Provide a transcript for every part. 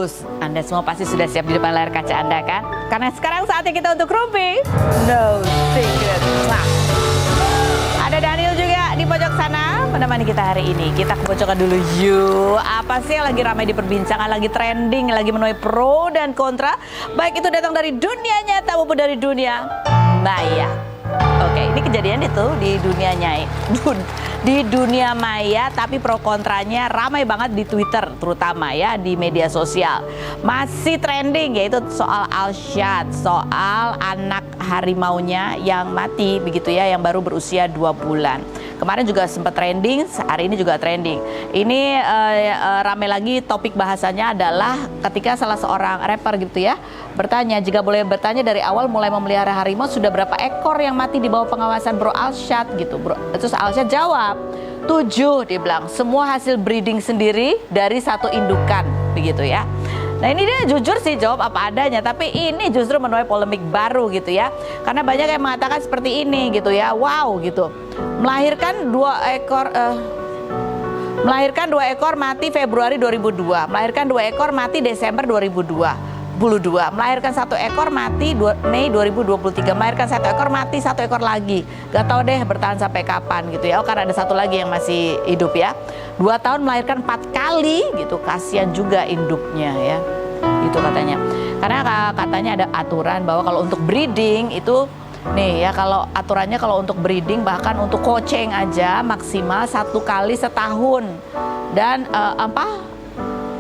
news. Anda semua pasti sudah siap di depan layar kaca Anda kan? Karena sekarang saatnya kita untuk rumpi No Secret. Nah, ada Daniel juga di pojok sana menemani kita hari ini. Kita kebocokan dulu yuk. Apa sih yang lagi ramai diperbincangkan, lagi trending, lagi menuai pro dan kontra. Baik itu datang dari dunia nyata maupun dari dunia maya. Oke, ini kejadian itu di dunia maya, tapi pro kontranya ramai banget di Twitter, terutama ya di media sosial. Masih trending yaitu soal Alsyad, soal anak harimaunya yang mati begitu ya, yang baru berusia 2 bulan. Kemarin juga sempat trending, hari ini juga trending. Ini ramai lagi, topik bahasanya adalah ketika salah seorang rapper gitu ya bertanya, jika boleh bertanya dari awal mulai memelihara harimau sudah berapa ekor yang mati di bawah pengawasan Bro Alsyad gitu. Terus Alsyad jawab 7, dia bilang semua hasil breeding sendiri dari satu indukan begitu ya. Nah ini dia jujur sih jawab apa adanya, tapi ini justru menuai polemik baru gitu ya. Karena banyak yang mengatakan seperti ini gitu ya, wow gitu. Melahirkan 2 ekor mati Februari 2002, melahirkan 2 ekor mati Desember 2022. Melahirkan 1 ekor mati Mei 2023, melahirkan 1 ekor mati 1 ekor lagi. Gak tau deh bertahan sampai kapan gitu ya. Oh karena ada 1 lagi yang masih hidup ya. 2 tahun melahirkan 4 kali gitu, kasihan juga induknya ya. Itu katanya. Karena katanya ada aturan bahwa kalau untuk breeding itu nih ya, kalau aturannya kalau untuk breeding bahkan untuk kucing aja maksimal 1 kali setahun dan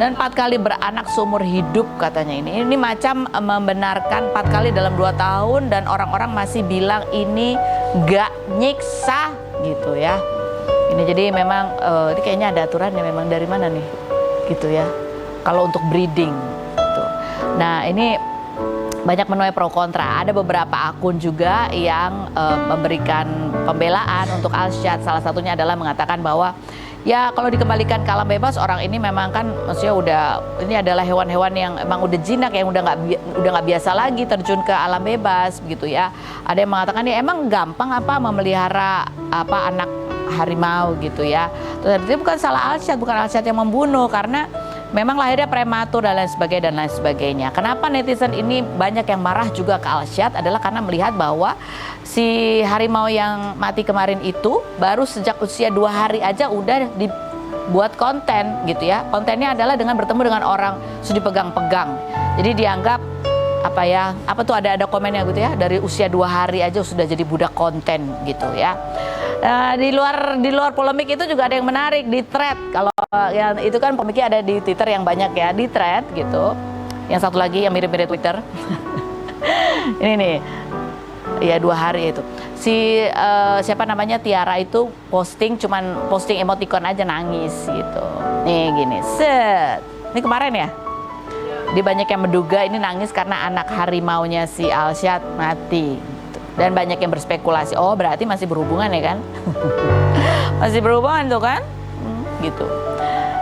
4 kali beranak seumur hidup katanya ini. Ini macam membenarkan 4 kali dalam 2 tahun dan orang-orang masih bilang ini gak nyiksa gitu ya. Ini jadi memang ini kayaknya ada aturan ya, memang dari mana nih gitu ya. Kalau untuk breeding gitu. Nah ini banyak menuai pro kontra. Ada beberapa akun juga yang memberikan pembelaan untuk Alsyad. Salah satunya adalah mengatakan bahwa ya kalau dikembalikan ke alam bebas, orang ini memang kan maksudnya ini adalah hewan-hewan yang emang udah jinak, yang udah nggak biasa lagi terjun ke alam bebas begitu ya. Ada yang mengatakan ya emang gampang apa memelihara anak harimau gitu ya. Terus itu bukan salah Alsyad, bukan Alsyad yang membunuh karena memang lahirnya prematur dan lain sebagainya. Kenapa netizen ini banyak yang marah juga ke Alsyad adalah karena melihat bahwa si harimau yang mati kemarin itu baru sejak usia 2 hari aja udah dibuat konten gitu ya. Kontennya adalah dengan bertemu dengan orang sudah dipegang-pegang. Jadi dianggap ada komennya gitu ya, dari usia 2 hari aja sudah jadi budak konten gitu ya. Di luar polemik itu juga ada yang menarik di thread. Kalau yang itu kan polemiknya ada di Twitter yang banyak ya, di thread gitu. Yang satu lagi yang mirip-mirip Twitter. Ini nih. Ya 2 hari itu. Siapa namanya Tiara itu posting emoticon aja nangis gitu. Nih gini. Set. Ini kemarin ya? Dia banyak yang menduga ini nangis karena anak harimaunya si Alsyad mati. Dan banyak yang berspekulasi, oh berarti masih berhubungan ya kan? Masih berhubungan tuh kan? Gitu.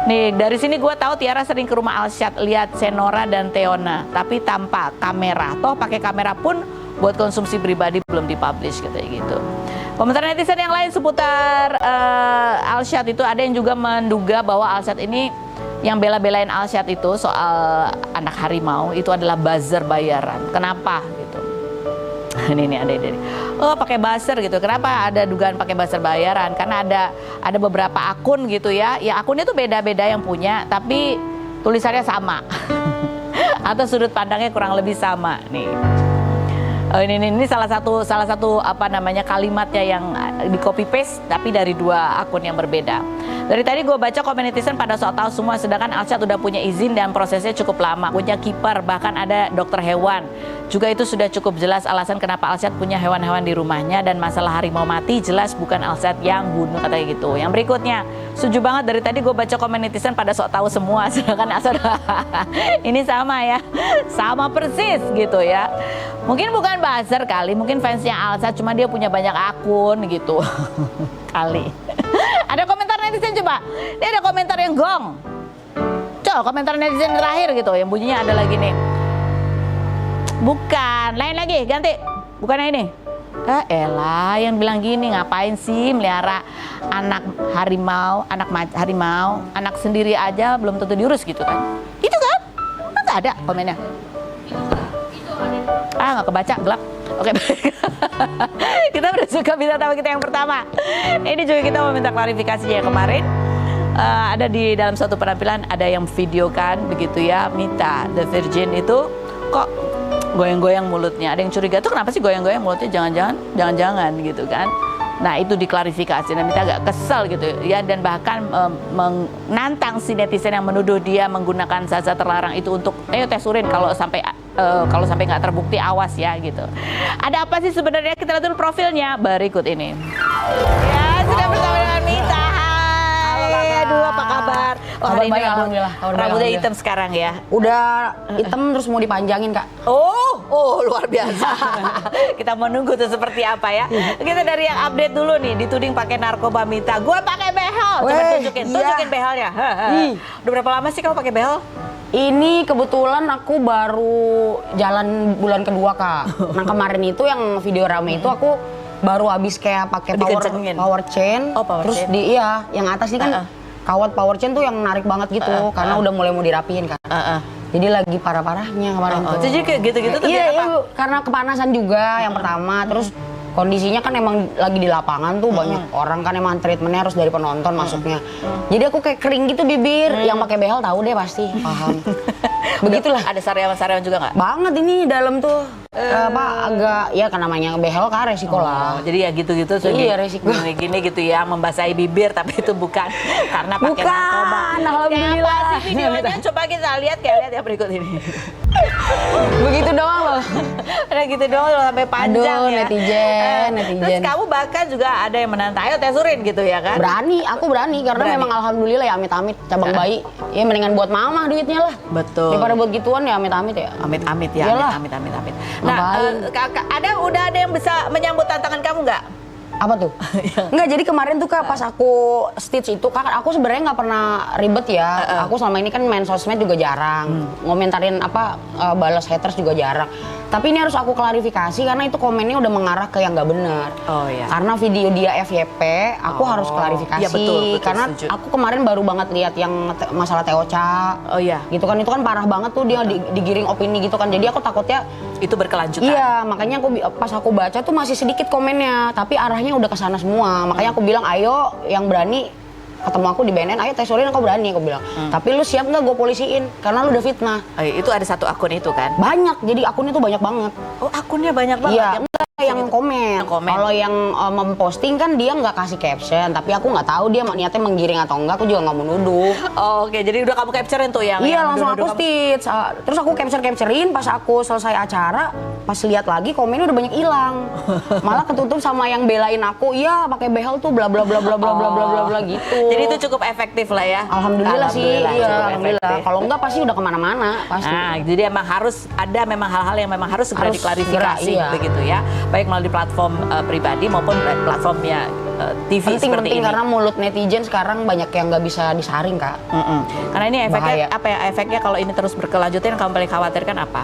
Nih dari sini gue tahu Tiara sering ke rumah Alsyad lihat Senora dan Teona, tapi tanpa kamera. Toh pakai kamera pun buat konsumsi pribadi belum dipublish katanya gitu. Komentar netizen yang lain seputar Alsyad itu ada yang juga menduga bahwa Alsyad ini yang bela-belain Alsyad itu soal anak harimau itu adalah buzzer bayaran. Kenapa gitu? Ini ada dari pakai buzzer gitu. Kenapa ada dugaan pakai buzzer bayaran? Karena ada beberapa akun gitu ya. Ya akunnya tuh beda-beda yang punya, tapi tulisannya sama. Atau sudut pandangnya kurang lebih sama nih. Ini salah satu kalimatnya yang di copy paste tapi dari 2 akun yang berbeda. Dari tadi gue baca komen netizen pada soal tahu semua, sedangkan Alsyad udah punya izin dan prosesnya cukup lama, punya kiper, bahkan ada dokter hewan. Juga itu sudah cukup jelas alasan kenapa Alsyad punya hewan-hewan di rumahnya, dan masalah harimau mati jelas bukan Alsyad yang bunuh katanya gitu. Yang berikutnya, setuju banget dari tadi gue baca komen netizen pada sok tahu semua, sedangkan Alsyad ini sama ya, sama persis gitu ya. Mungkin bukan buzzer kali, mungkin fansnya Alsyad, cuma dia punya banyak akun gitu kali. Ada komentar netizen coba, ini ada komentar yang gong. Coba komentar netizen terakhir gitu, yang bunyinya ada lagi nih. Bukan, lain lagi, ganti. Bukan yang ini. Elah, yang bilang gini, ngapain sih melihara anak harimau, anak sendiri aja belum tentu diurus gitu kan. Itu kan? nggak ada komennya. Nggak kebaca, gelap. Oke, kita udah suka bintang tamu kita yang pertama. Ini juga kita mau minta klarifikasinya kemarin. Ada di dalam suatu penampilan ada yang videokan begitu ya, Mita The Virgin itu kok goyang-goyang mulutnya. Ada yang curiga tuh kenapa sih goyang-goyang mulutnya, jangan-jangan gitu kan. Nah itu diklarifikasi dan Mita agak kesel gitu ya, dan bahkan menantang si netizen yang menuduh dia menggunakan zat-zat terlarang itu untuk ayo tes urin kalau sampai nggak terbukti awas ya gitu. Ada apa sih sebenarnya, kita lihat dulu profilnya berikut ini. Ya sudah bersama dengan Mita. Aduh, apa kabar? Oh, hari ini alhamdulillah. Rambutnya hitam sekarang ya. Udah hitam terus mau dipanjangin, Kak. Oh, luar biasa. Kita menunggu tuh seperti apa ya. Kita dari yang update dulu nih, dituding pakai narkoba Mita. Gua pakai behel. Coba tunjukin behelnya. Udah berapa lama sih kamu pakai behel? Ini kebetulan aku baru jalan bulan kedua, Kak. Nah, kemarin itu yang video rame itu aku baru habis kayak pakai power chain. Oh, power terus chain. yang atas ini kan kawat power chain tuh yang narik banget gitu karena udah mulai mau dirapihin kan. Jadi lagi parah-parahnya kemarin tuh. Jadi kayak gitu-gitu tuh iya, karena kepanasan juga yang pertama, terus kondisinya kan emang lagi di lapangan tuh banyak orang kan emang treatmentnya harus dari penonton masuknya. Jadi aku kayak kering gitu bibir. Yang pakai behel tahu deh pasti paham. Begitulah. Ada sariawan-sariawan juga nggak? Banget ini dalam tuh agak ya kan namanya behel kan resiko lah. Jadi ya gitu-gitu iya, resiko. Gini gitu ya, membasahi bibir tapi itu bukan karena pakai narkoba. Alhamdulillah. Kayak apa sih videonya? Coba kita lihat yang berikut ini. Begitu doang loh. Ada gitu doang loh sampai panjang. Aduh, ya. netizen. Terus kamu bahkan juga ada yang menantang, ayo tes urin gitu ya kan? Aku berani karena memang alhamdulillah ya amit-amit cabang bayi. Ya mendingan buat mama duitnya lah. Betul. Daripada buat gituan ya amit-amit ya. Amit-amit ya. Iyalah. Amit. Nah, udah ada yang bisa menyambut tantangan kamu nggak? Apa tuh? Enggak, jadi kemarin tuh Kak pas aku stitch itu Kak, aku sebenarnya nggak pernah ribet ya. Aku selama ini kan main sosmed juga jarang, ngomentarin balas haters juga jarang. Tapi ini harus aku klarifikasi karena itu komennya udah mengarah ke yang nggak benar. Oh iya. Karena video dia FYP, aku harus klarifikasi. Iya, betul, karena setuju. aku kemarin baru banget lihat yang masalah Teocha. Oh iya. Gitu kan, itu kan parah banget tuh dia digiring opini gitu kan. Jadi aku takutnya itu berkelanjutan. iya, makanya pas aku baca tuh masih sedikit komennya, tapi arahnya udah ke sana semua. Makanya aku bilang, ayo yang berani ketemu aku di BNN, ayo tes urin, aku berani, aku bilang. Tapi lu siap nggak gue polisiin? Karena lu udah fitnah. Itu ada satu akun itu kan? Banyak, jadi akunnya tuh banyak banget. Oh, akunnya banyak banget? Iya, enggak yang komen. Kalau yang memposting kan dia nggak kasih caption, tapi aku nggak tahu dia niatnya menggiring atau enggak, aku juga nggak mau nuduh. Oke, jadi udah kamu capturein tuh yang iya, yang langsung aku stitch. Terus aku capturein pas aku selesai acara, pas lihat lagi komennya udah banyak hilang. Malah ketutup sama yang belain aku, iya pakai behel tuh bla bla bla bla bla bla bla bla bla gitu. Jadi itu cukup efektif lah ya. Alhamdulillah sih, iya alhamdulillah. Efektif. Kalau enggak pasti udah kemana-mana pasti. Nah, jadi emang harus ada hal-hal yang memang harus segera diklarifikasi iya. begitu ya. Baik melalui platform pribadi maupun platformnya TV seperti penting ini. Karena mulut netizen sekarang banyak yang nggak bisa disaring Kak. Karena ini efeknya Bahaya. apa ya? Efeknya kalau ini terus berkelanjutan yang kamu paling khawatirkan apa?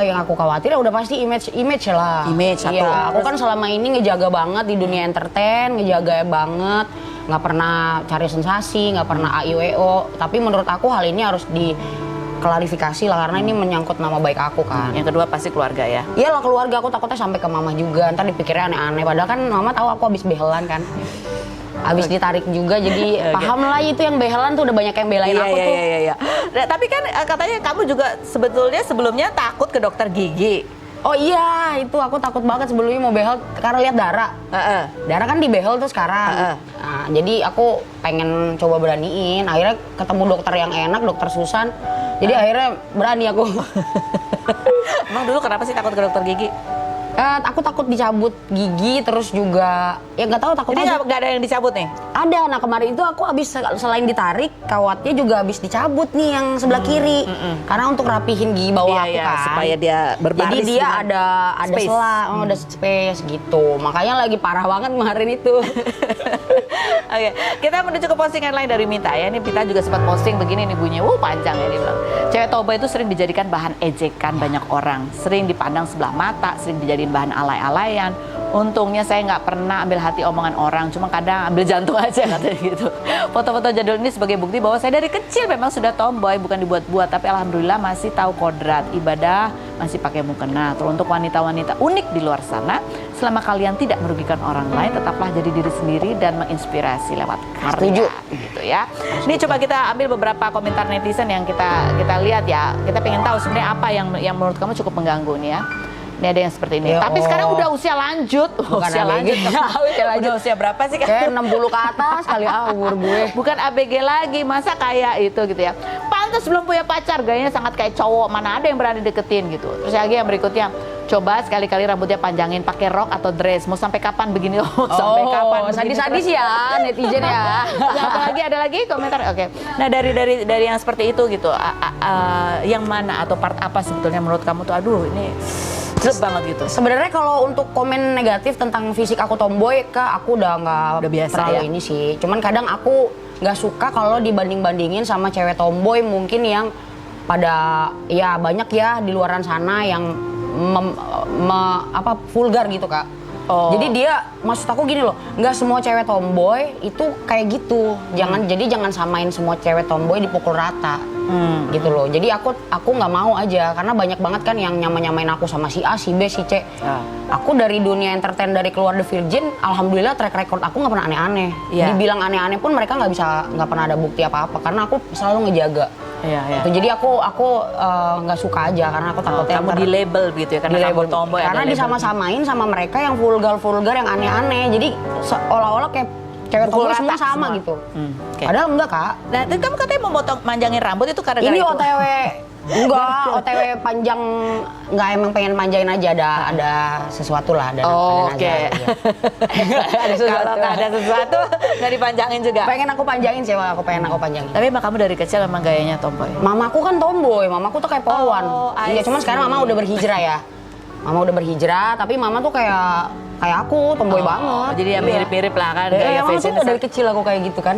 Yang aku khawatir ya udah pasti image lah. Image satu. Iya, aku kan selama ini ngejaga banget di dunia entertain, ngejaga banget, nggak pernah cari sensasi, nggak pernah AIWO. Tapi menurut aku hal ini harus diklarifikasi lah karena ini menyangkut nama baik aku kan. Yang kedua pasti keluarga ya. Iyalah keluarga, aku takutnya sampai ke mama juga. Ntar dipikirnya aneh-aneh. Padahal kan mama tahu aku habis behelan kan. Habis ditarik juga, jadi paham lah itu yang behelan tuh udah banyak yang belain aku tuh. Iya. Nah, tapi kan katanya kamu juga sebelumnya takut ke dokter gigi. Oh iya, itu aku takut banget sebelumnya mau behel karena lihat Dara. Dara kan di behel tuh sekarang. Nah, jadi aku pengen coba beraniin. Akhirnya ketemu dokter yang enak, dokter Susan. Jadi akhirnya berani aku. Emang dulu kenapa sih takut ke dokter gigi? Aku takut dicabut gigi, terus juga ya nggak tahu takut Jadi aja. nggak ada yang dicabut nih? Ada. Nah kemarin itu aku habis selain ditarik kawatnya juga habis dicabut nih yang sebelah kiri. Karena untuk rapihin gigi bawah aku kan. Supaya dia berbaris. Jadi dia ada space. sela, ada space gitu. Makanya lagi parah banget kemarin itu. Oke, kita menuju ke postingan lain dari Mita ya. Ini Mita juga sempat posting begini nih bunyinya. Panjang ya dia bilang. Cewek Toba itu sering dijadikan bahan ejekan banyak orang. Sering dipandang sebelah mata, sering dijadiin bahan alay-alayan. Untungnya saya nggak pernah ambil hati omongan orang, cuma kadang ambil jantung aja katanya gitu. Foto-foto jadul ini sebagai bukti bahwa saya dari kecil memang sudah tomboy, bukan dibuat-buat, tapi alhamdulillah masih tahu kodrat ibadah, masih pakai mukena. Terus untuk wanita-wanita unik di luar sana, selama kalian tidak merugikan orang lain, tetaplah jadi diri sendiri dan menginspirasi lewat karya. Gitu ya. Ini coba kita ambil beberapa komentar netizen yang kita lihat ya. Kita pengen tahu sebenarnya apa yang menurut kamu cukup mengganggu nih ya. Ini ada yang seperti ini. Tapi sekarang udah usia lanjut. Bukan usia lanjut. udah usia berapa sih kan? Kayak 60 ke atas kali umur gue. Bukan ABG lagi, masa kayak itu gitu ya. Pantas belum punya pacar, gayanya sangat kayak cowok. Mana ada yang berani deketin gitu. Terus lagi yang berikutnya, coba sekali-kali rambutnya panjangin, pakai rok atau dress. Mau sampai kapan begini? Sampai kapan? Sadis-sadis ya netizen ya. Ada lagi komentar. Oke. Nah dari yang seperti itu gitu, yang mana atau part apa sebetulnya menurut kamu tuh? Aduh ini jelek banget gitu. Sebenarnya kalau untuk komen negatif tentang fisik aku tomboy, aku udah nggak biasa terlalu ya? ini sih. Cuman kadang aku nggak suka kalau dibanding-bandingin sama cewek tomboy mungkin yang pada ya banyak ya di luaran sana yang vulgar gitu Kak. Jadi dia maksud aku gini loh, nggak semua cewek tomboy itu kayak gitu. Jangan samain semua cewek tomboy dipukul rata. Gitu loh. Jadi aku nggak mau aja karena banyak banget kan yang nyamain aku sama si A, si B, si C. Aku dari dunia entertain dari keluar The Virgin, alhamdulillah track record aku nggak pernah aneh-aneh. Dibilang aneh-aneh pun mereka nggak pernah ada bukti apa-apa karena aku selalu ngejaga. Jadi aku nggak suka aja karena aku takutnya kamu di label gitu ya karena kamu tomboy. Karena disama-samain sama mereka yang vulgar yang aneh-aneh. Jadi seolah-olah kayak cewek tomboy semua sama gitu. Padahal enggak Kak. Nah, itu kamu katanya mau manjangin rambut itu karena ini itu. OTW enggak, OTW panjang enggak, emang pengen manjain aja, ada sesuatu lah, ada Oke. Kalau nggak ada sesuatu nggak dipanjangin juga. Pengen aku panjangin sih, aku pengen aku panjangin. Tapi emang kamu dari kecil memang gayanya tomboy. Mamaku kan tomboy, mamaku tuh kayak polwan. Iya, cuman sekarang mama udah berhijrah ya. Mama udah berhijrah, tapi mama tuh kayak aku tomboy banget. Jadi ya mirip-mirip lah kan gaya fashion. Dari kecil aku kayak gitu kan.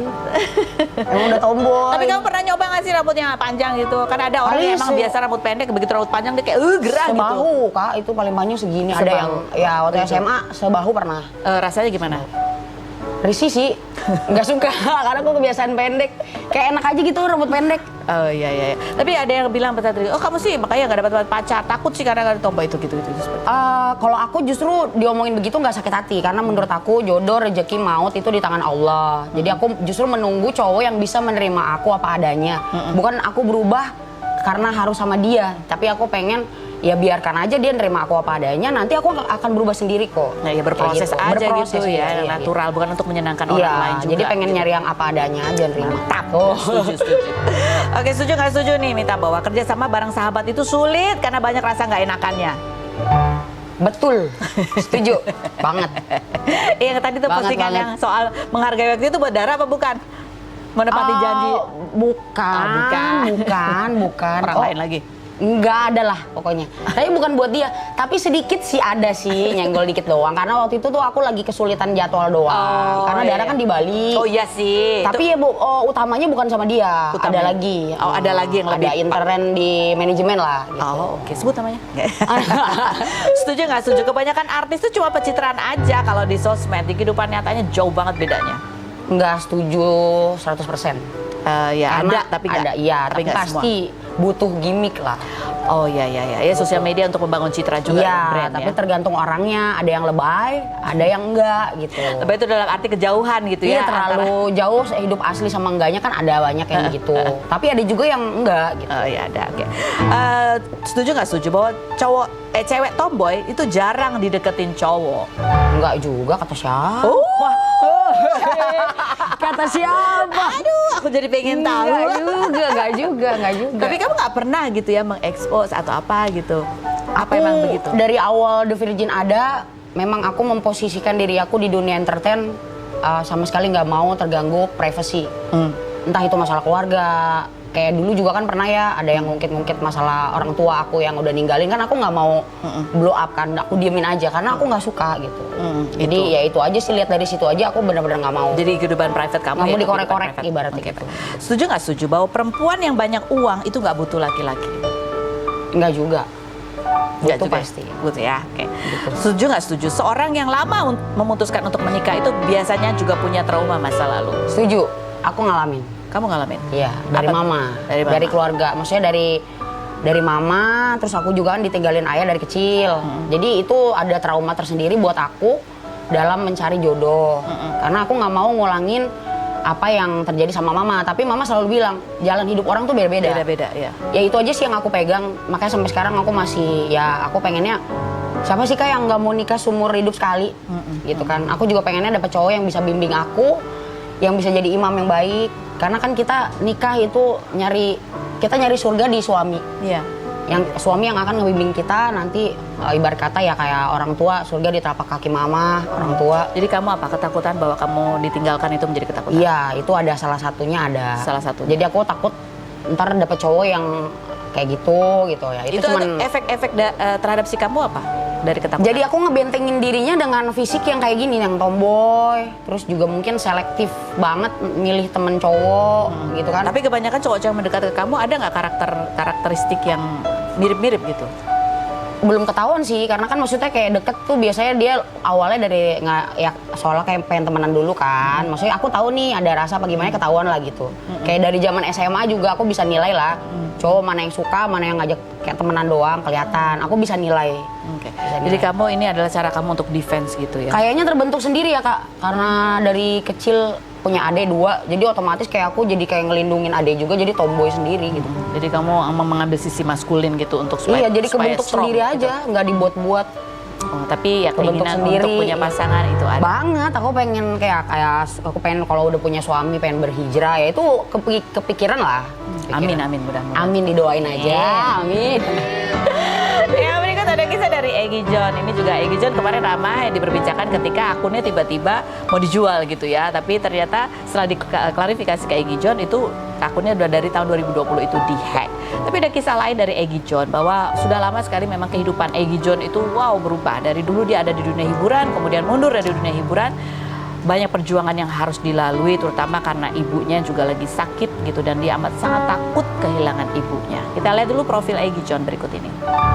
Emang udah tomboy. Tapi kamu pernah nyoba nggak sih rambutnya panjang gitu? Kan ada orang yang emang biasa rambut pendek, begitu rambut panjang dia kayak gerah gitu. Sebahu Kak, itu paling panjang segini. Ada yang ya waktu SMA sebahu pernah. Rasanya gimana? Risih sih, nggak suka karena aku kebiasaan pendek. Kayak enak aja gitu rambut pendek. Oh iya. Tapi ada yang bilang tadi, oh kamu sih makanya nggak dapat pacar, takut sih karena nggak ada tomboy itu gitu. Kalau aku justru diomongin begitu nggak sakit hati karena menurut aku jodoh, rezeki, maut itu di tangan Allah. Jadi aku justru menunggu cowok yang bisa menerima aku apa adanya. Bukan aku berubah karena harus sama dia, tapi aku pengen ya biarkan aja dia nerima aku apa adanya, nanti aku akan berubah sendiri kok. Nah, ya berproses gitu. aja berproses, gitu ya, iya, natural, bukan untuk menyenangkan orang lain juga. Jadi pengen gitu. nyari yang apa adanya aja nerima. Setuju. Oke, setuju nggak setuju nih Mita bahwa kerjasama bareng sahabat itu sulit karena banyak rasa nggak enakannya. Betul, setuju banget. Yang tadi tuh postingan yang soal menghargai waktu itu buat Dara apa bukan? Menepati janji? Bukan. Orang lain lagi? Enggak ada lah pokoknya. Tapi bukan buat dia, tapi sedikit sih ada sih nyenggol dikit doang. Karena waktu itu tuh aku lagi kesulitan jadwal doang. Karena Dara kan di Bali. Oh iya sih. Tapi ya utamanya bukan sama dia. Ada lagi. Ada lagi yang lebih. Ada intern di manajemen lah. Gitu. Oke. Sebut namanya. Setuju nggak setuju? Kebanyakan artis tuh cuma pencitraan aja kalau di sosmed. Di kehidupan nyatanya jauh banget bedanya. Enggak setuju 100%. Ya karena ada tapi nggak. Iya, tapi pasti butuh gimmick lah. Oh iya. Ya sosial media untuk membangun citra juga. Iya, brand, tapi tergantung orangnya. Ada yang lebay, ada yang enggak gitu. Lebay itu dalam arti kejauhan gitu ya. Iya, terlalu jauh hidup asli sama enggaknya kan ada banyak yang gitu. Tapi ada juga yang enggak gitu. Oh iya ada. Oke. Setuju nggak setuju bahwa cewek tomboy itu jarang dideketin cowok? Enggak juga, kata siapa? Kata siapa? Aduh, aku jadi pengen tahu. Enggak juga. Tapi kamu nggak pernah gitu ya mengekspos atau apa gitu? Apa emang begitu? Dari awal The Virgin ada, memang aku memposisikan diri aku di dunia entertain sama sekali nggak mau terganggu privacy. Entah itu masalah keluarga. Kayak dulu juga kan pernah ya ada yang ngungkit-ngungkit masalah orang tua aku yang udah ninggalin, kan aku nggak mau blow up kan, aku diemin aja karena aku nggak suka gitu. Jadi ya itu aja sih, lihat dari situ aja aku benar-benar nggak mau. Jadi kehidupan private kamu nggak mau dikorek-korek ibaratnya gitu. Setuju nggak setuju bahwa perempuan yang banyak uang itu nggak butuh laki-laki? Nggak juga. Nggak Butuh juga. pasti. Butuh ya. Oke. Setuju nggak setuju? Seorang yang lama memutuskan untuk menikah itu biasanya juga punya trauma masa lalu. Setuju, aku ngalamin. Kamu ngalamin? Iya, dari Apa? mama. Dari mama. Dari keluarga. Maksudnya dari mama, terus aku juga kan ditinggalin ayah dari kecil. Jadi itu ada trauma tersendiri buat aku dalam mencari jodoh. Karena aku nggak mau ngulangin apa yang terjadi sama mama. Tapi mama selalu bilang, jalan hidup orang tuh beda-beda. Beda-beda ya. Ya itu aja sih yang aku pegang. Makanya sampai sekarang aku masih, ya aku pengennya, siapa sih Kak yang nggak mau nikah seumur hidup sekali? Gitu kan. Aku juga pengennya dapet cowok yang bisa bimbing aku, yang bisa jadi imam yang baik. Karena kan kita nikah itu kita nyari surga di suami. Iya. Yang suami yang akan ngebimbing kita nanti, ibarat kata ya kayak orang tua, surga di telapak kaki mama, orang tua. Jadi kamu apa? Ketakutan bahwa kamu ditinggalkan itu menjadi ketakutan? Iya, itu ada salah satunya ada. Salah satunya. Jadi aku takut ntar dapet cowok yang kayak gitu ya. Itu cuman efek-efek terhadap si kamu apa? Dari ketakutan? jadi aku ngebentengin dirinya dengan fisik yang kayak gini, yang tomboy, terus juga mungkin selektif banget milih temen cowok gitu kan. Tapi kebanyakan cowok-cowok yang mendekat ke kamu ada nggak karakteristik yang mirip-mirip gitu? Belum ketahuan sih, karena kan maksudnya kayak deket tuh biasanya dia awalnya dari nggak ya soalnya kayak pengen temenan dulu kan. Maksudnya aku tahu nih ada rasa apa gimana ketahuan lah gitu. Kayak dari zaman SMA juga aku bisa nilai lah cowok mana yang suka, mana yang ngajak kayak temenan doang kelihatan. Aku bisa nilai. Oke. Bisa Jadi nilai. kamu ini adalah cara kamu untuk defense gitu ya? Kayaknya terbentuk sendiri ya Kak, karena dari kecil punya adik 2, jadi otomatis kayak aku jadi kayak ngelindungin adik juga, jadi tomboy sendiri gitu. Jadi kamu mengambil sisi maskulin gitu untuk supaya Iya, jadi supaya kebentuk strong sendiri gitu. aja, nggak dibuat-buat. Oh, tapi ya Kebentuk keinginan sendiri. untuk punya pasangan itu ada. Banget, aku pengen kayak aku pengen kalau udah punya suami pengen berhijrah, ya itu kepikiran lah. Amin, amin, mudah-mudahan. Amin, didoain aja. Amin. Yang berikut ada kisah dari Egy John. Ini juga Egy John kemarin ramai diperbincangkan ketika akunnya tiba-tiba mau dijual gitu ya. Tapi ternyata setelah diklarifikasi ke Egy John itu akunnya udah dari tahun 2020 itu dihack. Tapi ada kisah lain dari Egy John bahwa sudah lama sekali memang kehidupan Egy John itu berubah. Dari dulu dia ada di dunia hiburan, kemudian mundur dari dunia hiburan. Banyak perjuangan yang harus dilalui, terutama karena ibunya juga lagi sakit gitu dan dia amat sangat takut kehilangan ibunya. Kita lihat dulu profil Egy John berikut ini.